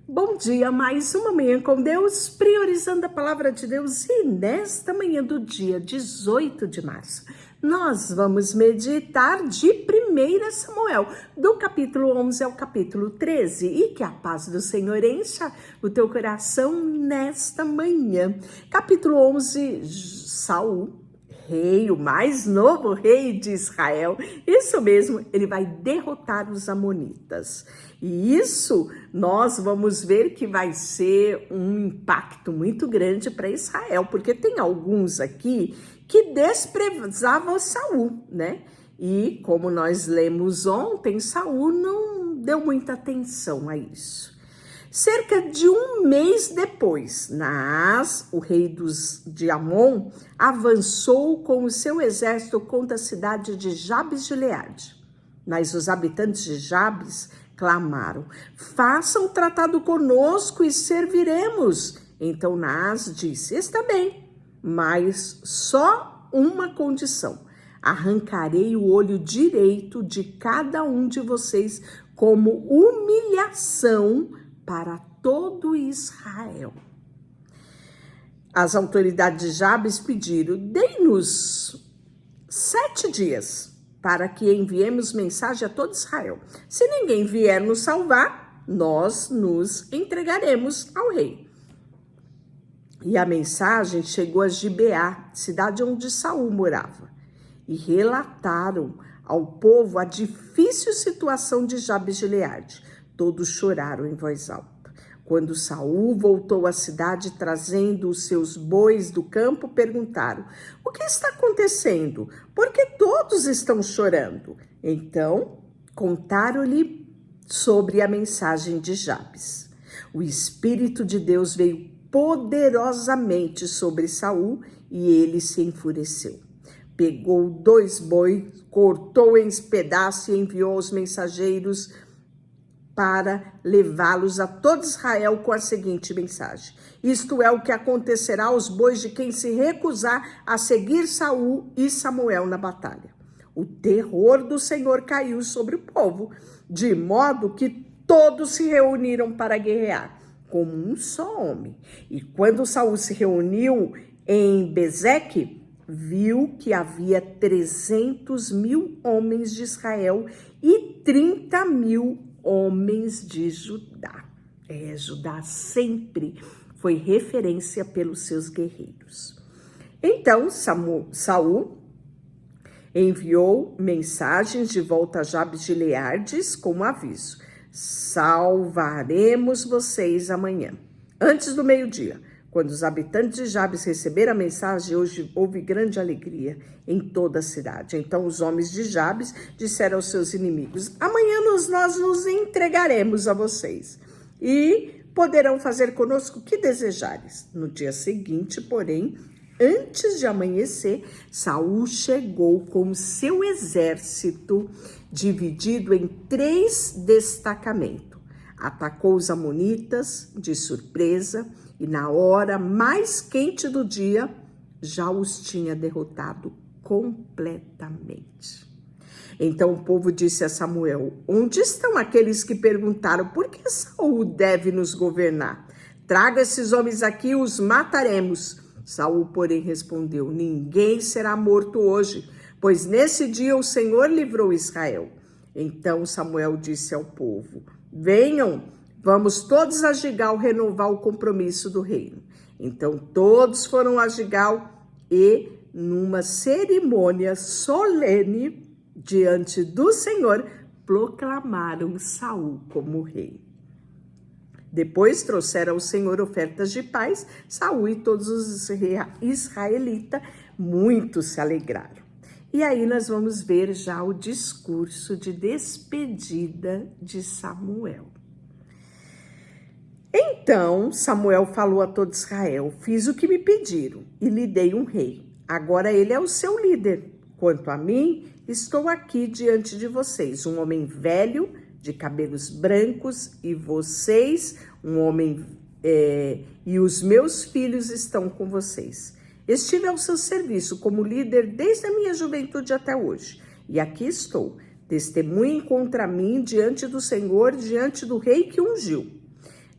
Bom dia, mais uma manhã com Deus, priorizando a palavra de Deus. E nesta manhã do dia 18 de março, nós vamos meditar de 1 Samuel, do capítulo 11 ao capítulo 13. E que a paz do Senhor encha o teu coração nesta manhã. Capítulo 11, Saul, rei, o mais novo rei de Israel, isso mesmo, ele vai derrotar os amonitas. E isso nós vamos ver que vai ser um impacto muito grande para Israel, porque tem alguns aqui que desprezavam Saul, né? E como nós lemos ontem, Saul não deu muita atenção a isso. Cerca de um mês depois, Naás, o rei de Amon, avançou com o seu exército contra a cidade de Jabes de Gileade. Mas os habitantes de Jabes clamaram: façam tratado conosco e serviremos. Então Naás disse: está bem, mas só uma condição: arrancarei o olho direito de cada um de vocês como humilhação para todo Israel. As autoridades de Jabes pediram: dê-nos 7 dias para que enviemos mensagem a todo Israel. Se ninguém vier nos salvar, nós nos entregaremos ao rei. E a mensagem chegou a Gibeá, cidade onde Saul morava, e relataram ao povo a difícil situação de Jabes de Gileade. Todos choraram em voz alta. Quando Saul voltou à cidade trazendo os seus bois do campo, perguntaram: o que está acontecendo? Por que todos estão chorando? Então, contaram-lhe sobre a mensagem de Jabes. O Espírito de Deus veio poderosamente sobre Saul e ele se enfureceu. Pegou 2 bois, cortou em pedaços e enviou os mensageiros para levá-los a todo Israel com a seguinte mensagem: isto é o que acontecerá aos bois de quem se recusar a seguir Saul e Samuel na batalha. O terror do Senhor caiu sobre o povo, de modo que todos se reuniram para guerrear, como um só homem. E quando Saul se reuniu em Bezeque, viu que havia 300.000 homens de Israel e 30.000 homens de Judá. Judá sempre foi referência pelos seus guerreiros. Então Saul enviou mensagens de volta a Jabes de Gileade com um aviso: salvaremos vocês amanhã, antes do meio-dia. Quando os habitantes de Jabes receberam a mensagem, hoje houve grande alegria em toda a cidade. Então os homens de Jabes disseram aos seus inimigos: amanhã nós nos entregaremos a vocês e poderão fazer conosco o que desejares. No dia seguinte, porém, antes de amanhecer, Saul chegou com seu exército dividido em 3 destacamentos. Atacou os amonitas de surpresa e na hora mais quente do dia já os tinha derrotado completamente. Então o povo disse a Samuel: onde estão aqueles que perguntaram por que Saul deve nos governar? Traga esses homens aqui e os mataremos. Saul, porém, respondeu: ninguém será morto hoje, pois nesse dia o Senhor livrou Israel. Então Samuel disse ao povo: venham, vamos todos a Gigal renovar o compromisso do reino. Então todos foram a Gigal e, numa cerimônia solene diante do Senhor, proclamaram Saul como rei. Depois trouxeram ao Senhor ofertas de paz. Saul e todos os israelitas muito se alegraram. E aí nós vamos ver já o discurso de despedida de Samuel. Então Samuel falou a todo Israel: fiz o que me pediram e lhe dei um rei. Agora ele é o seu líder. Quanto a mim, estou aqui diante de vocês, um homem velho, de cabelos brancos, e vocês, um homem, e os meus filhos estão com vocês. Estive ao seu serviço como líder desde a minha juventude até hoje, e aqui estou. Testemunhem contra mim diante do Senhor, diante do rei que ungiu.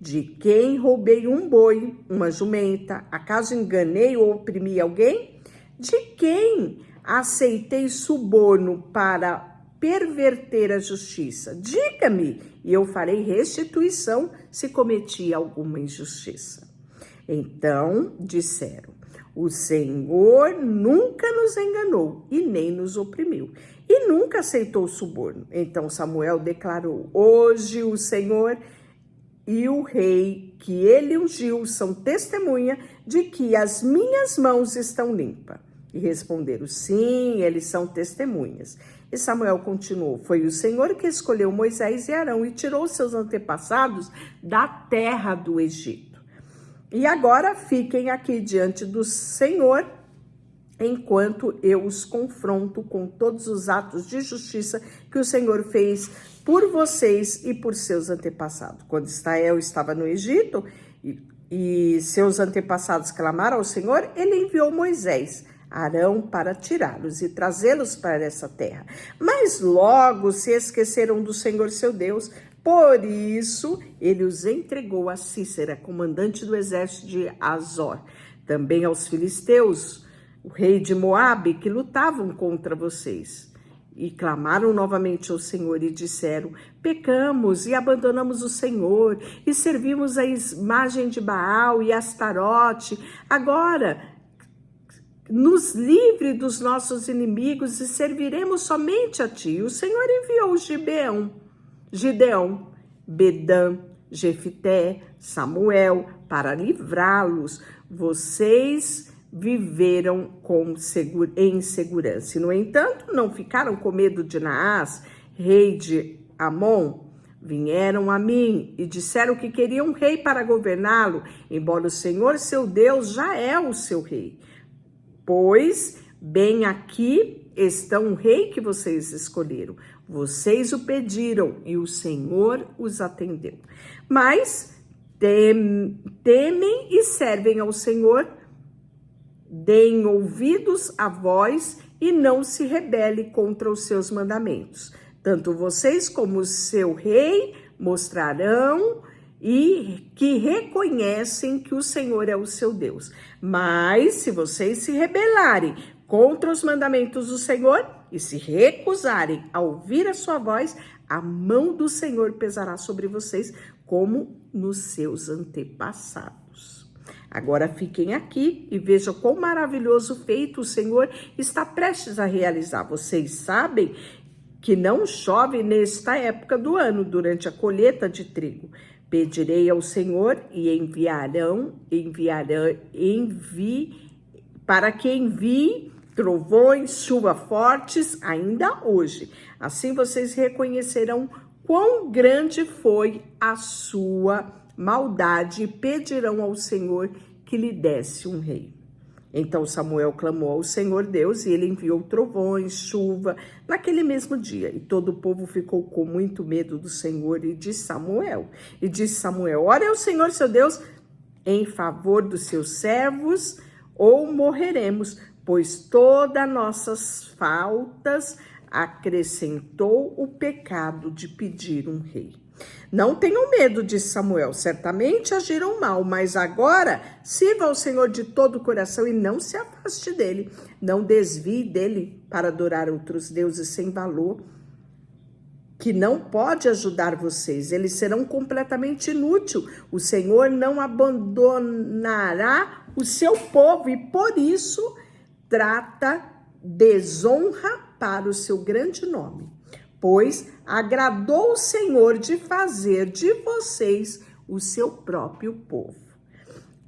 De quem roubei um boi, uma jumenta? Acaso enganei ou oprimi alguém? De quem aceitei suborno para perverter a justiça? Diga-me, e eu farei restituição se cometi alguma injustiça. Então disseram: o Senhor nunca nos enganou e nem nos oprimiu, e nunca aceitou suborno. Então Samuel declarou: hoje o Senhor e o rei que ele ungiu são testemunha de que as minhas mãos estão limpas. E responderam: sim, eles são testemunhas. E Samuel continuou: foi o Senhor que escolheu Moisés e Arão e tirou seus antepassados da terra do Egito. E agora fiquem aqui diante do Senhor, enquanto eu os confronto com todos os atos de justiça que o Senhor fez por vocês e por seus antepassados. Quando Israel estava no Egito e seus antepassados clamaram ao Senhor, ele enviou Moisés, Arão, para tirá-los e trazê-los para essa terra. Mas logo se esqueceram do Senhor seu Deus. Por isso, ele os entregou a Sísera, comandante do exército de Azor, também aos filisteus, o rei de Moabe, que lutavam contra vocês. E clamaram novamente ao Senhor e disseram: pecamos e abandonamos o Senhor e servimos a imagem de Baal e Astarote. Agora, nos livre dos nossos inimigos e serviremos somente a ti. O Senhor enviou Gideão, Bedã, Jefité, Samuel para livrá-los. Vocês viveram em segurança. E, no entanto, não ficaram com medo de Naás, rei de Amon. Vieram a mim e disseram que queriam um rei para governá-lo, embora o Senhor, seu Deus, já é o seu rei. Pois, bem aqui está um rei que vocês escolheram. Vocês o pediram e o Senhor os atendeu. Mas temem e servem ao Senhor. Deem ouvidos à voz e não se rebele contra os seus mandamentos. Tanto vocês como o seu rei mostrarão e que reconhecem que o Senhor é o seu Deus. Mas se vocês se rebelarem contra os mandamentos do Senhor e se recusarem a ouvir a sua voz, a mão do Senhor pesará sobre vocês como nos seus antepassados. Agora fiquem aqui e vejam quão maravilhoso feito o Senhor está prestes a realizar. Vocês sabem que não chove nesta época do ano, durante a colheita de trigo. Pedirei ao Senhor e para que envie trovões, chuva fortes ainda hoje. Assim vocês reconhecerão quão grande foi a sua maldade e pedirão ao Senhor que lhe desse um rei. Então Samuel clamou ao Senhor Deus e ele enviou trovões, chuva naquele mesmo dia. E todo o povo ficou com muito medo do Senhor e disse Samuel, ore ao Senhor seu Deus em favor dos seus servos ou morreremos, pois todas nossas faltas acrescentou o pecado de pedir um rei. Não tenham medo, disse Samuel, certamente agiram mal, mas agora sirva ao Senhor de todo o coração e não se afaste dele. Não desvie dele para adorar outros deuses sem valor, que não pode ajudar vocês. Eles serão completamente inúteis. O Senhor não abandonará o seu povo e por isso trata desonra para o seu grande nome. Pois agradou o Senhor de fazer de vocês o seu próprio povo.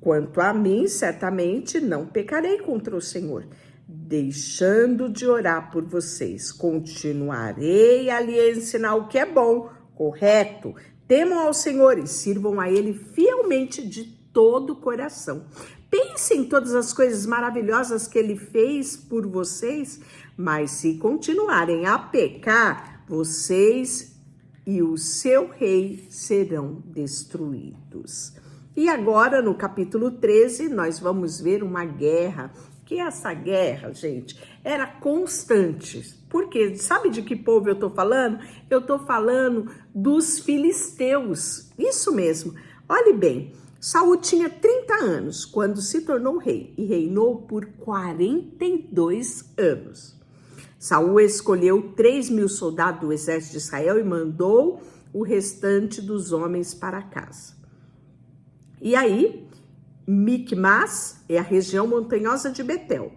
Quanto a mim, certamente não pecarei contra o Senhor, deixando de orar por vocês. Continuarei a lhe ensinar o que é bom, correto. Temam ao Senhor e sirvam a Ele fielmente de todo o coração. Pensem em todas as coisas maravilhosas que Ele fez por vocês, mas se continuarem a pecar, vocês e o seu rei serão destruídos. E agora, no capítulo 13, nós vamos ver uma guerra, que essa guerra, gente, era constante. Por quê? Sabe de que povo eu estou falando? Eu estou falando dos filisteus, isso mesmo. Olhe bem, Saul tinha 30 anos quando se tornou rei e reinou por 42 anos. Saul escolheu 3.000 soldados do exército de Israel e mandou o restante dos homens para casa. E aí, Micmas é a região montanhosa de Betel.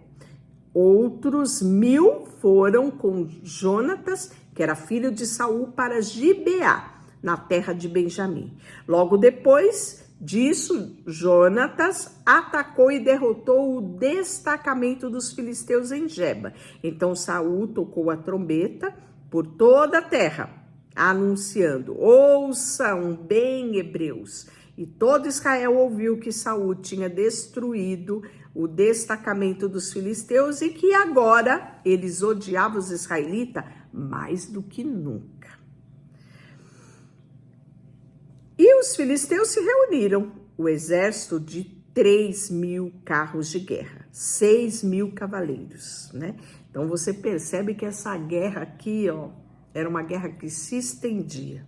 Outros 1.000 foram com Jonatas, que era filho de Saul, para Gibeá, na terra de Benjamim. Logo depois disso, Jonatas atacou e derrotou o destacamento dos filisteus em Geba. Então Saul tocou a trombeta por toda a terra, anunciando: ouçam bem, hebreus. E todo Israel ouviu que Saul tinha destruído o destacamento dos filisteus e que agora eles odiavam os israelitas mais do que nunca. E os filisteus se reuniram, o exército de 3.000 carros de guerra, 6.000 cavaleiros, né? Então você percebe que essa guerra aqui, ó, era uma guerra que se estendia.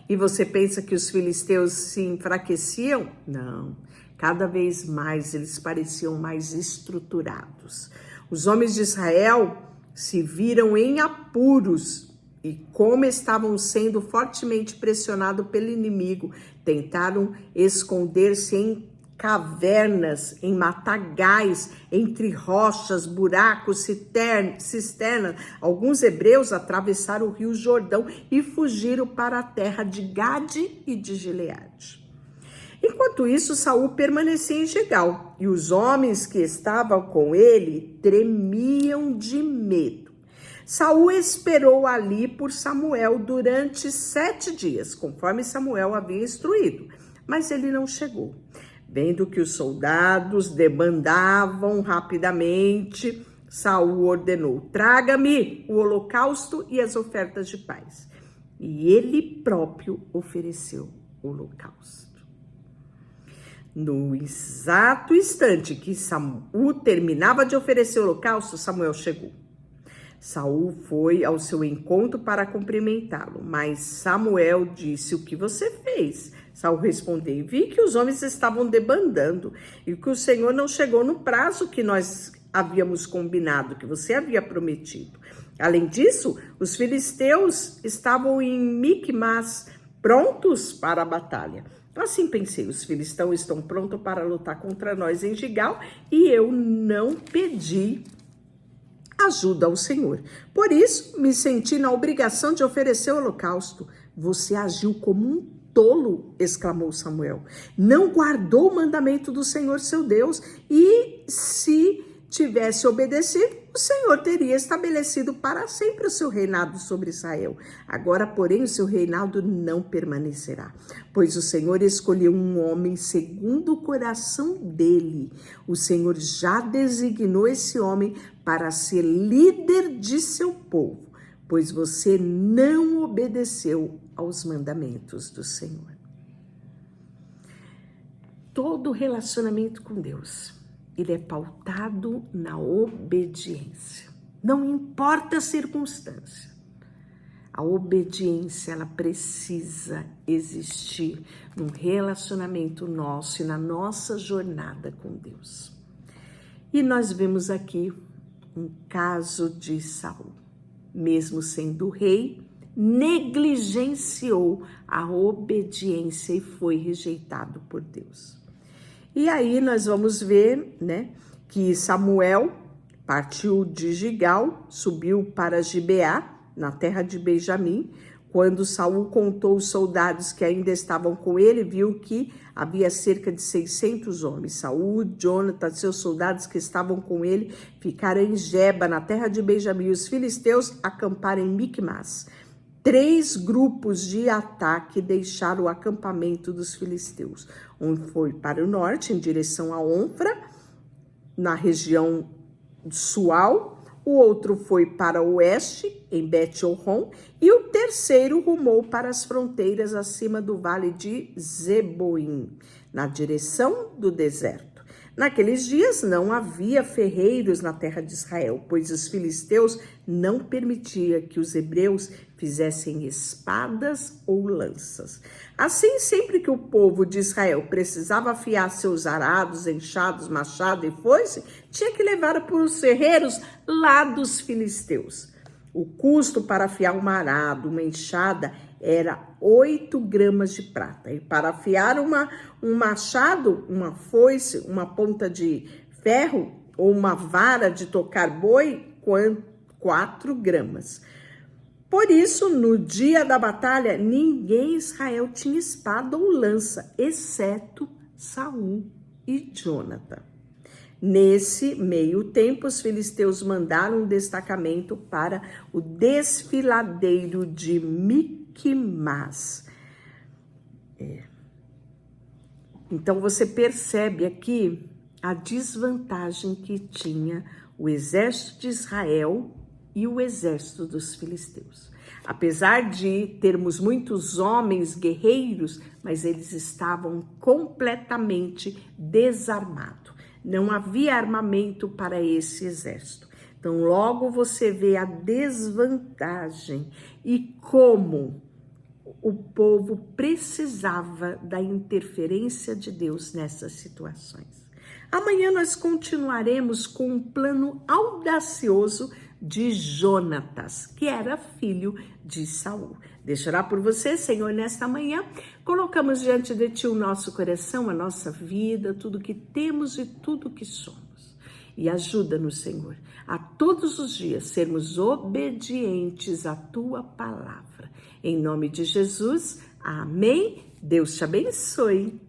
E você pensa que os filisteus se enfraqueciam? Não, cada vez mais eles pareciam mais estruturados. Os homens de Israel se viram em apuros e, como estavam sendo fortemente pressionados pelo inimigo, tentaram esconder-se em cavernas, em matagais, entre rochas, buracos, cisternas. Alguns hebreus atravessaram o rio Jordão e fugiram para a terra de Gade e de Gileade. Enquanto isso, Saul permanecia em Gilgal, e os homens que estavam com ele tremiam de medo. Saul esperou ali por Samuel durante 7 dias, conforme Samuel havia instruído, mas ele não chegou. Vendo que os soldados debandavam rapidamente, Saul ordenou: traga-me o holocausto e as ofertas de paz. E ele próprio ofereceu o holocausto. No exato instante que Saul terminava de oferecer o holocausto, Samuel chegou. Saul foi ao seu encontro para cumprimentá-lo, mas Samuel disse: o que você fez? Saul respondeu: vi que os homens estavam debandando e que o Senhor não chegou no prazo que nós havíamos combinado, que você havia prometido. Além disso, os filisteus estavam em Micmas, prontos para a batalha. Assim pensei: os filisteus estão prontos para lutar contra nós em Gilgal e eu não pedi ajuda ao Senhor. Por isso, me senti na obrigação de oferecer o holocausto. Você agiu como um tolo, exclamou Samuel. Não guardou o mandamento do Senhor seu Deus, e se tivesse obedecido, o Senhor teria estabelecido para sempre o seu reinado sobre Israel. Agora, porém, o seu reinado não permanecerá, pois o Senhor escolheu um homem segundo o coração dele. O Senhor já designou esse homem para ser líder de seu povo, pois você não obedeceu aos mandamentos do Senhor. Todo relacionamento com Deus, ele é pautado na obediência. Não importa a circunstância. A obediência, ela precisa existir num relacionamento nosso e na nossa jornada com Deus. E nós vemos aqui um caso de Saul. Mesmo sendo rei, negligenciou a obediência e foi rejeitado por Deus. E aí nós vamos ver, né, que Samuel partiu de Gilgal, subiu para Gibeá, na terra de Benjamim. Quando Saul contou os soldados que ainda estavam com ele, viu que havia cerca de 600 homens. Saul, Jonatas e seus soldados que estavam com ele ficaram em Geba, na terra de Benjamim. Os filisteus acamparam em Micmas. 3 grupos de ataque deixaram o acampamento dos filisteus. Um foi para o norte, em direção a Ofra, na região Sual. O outro foi para o oeste, em Bet-Horon. E o terceiro rumou para as fronteiras acima do vale de Zeboim, na direção do deserto. Naqueles dias não havia ferreiros na terra de Israel, pois os filisteus não permitiam que os hebreus fizessem espadas ou lanças. Assim, sempre que o povo de Israel precisava afiar seus arados, enxados, machado e foice, tinha que levar para os ferreiros lá dos filisteus. O custo para afiar um arado, uma enxada, era 8 gramas de prata. E para afiar um machado, uma foice, uma ponta de ferro ou uma vara de tocar boi, 4 gramas. Por isso, no dia da batalha, ninguém em Israel tinha espada ou lança, exceto Saul e Jonatã. Nesse meio tempo, os filisteus mandaram um destacamento para o desfiladeiro de Miquimás. Então, você percebe aqui a desvantagem que tinha o exército de Israel e o exército dos filisteus. Apesar de termos muitos homens guerreiros, mas eles estavam completamente desarmados. Não havia armamento para esse exército. Então, logo você vê a desvantagem e como o povo precisava da interferência de Deus nessas situações. Amanhã nós continuaremos com um plano audacioso de Jonatas, que era filho de Saul. Deixará por você, Senhor, nesta manhã, colocamos diante de Ti o nosso coração, a nossa vida, tudo que temos e tudo que somos. E ajuda-nos, Senhor, a todos os dias sermos obedientes à Tua palavra. Em nome de Jesus, amém. Deus te abençoe.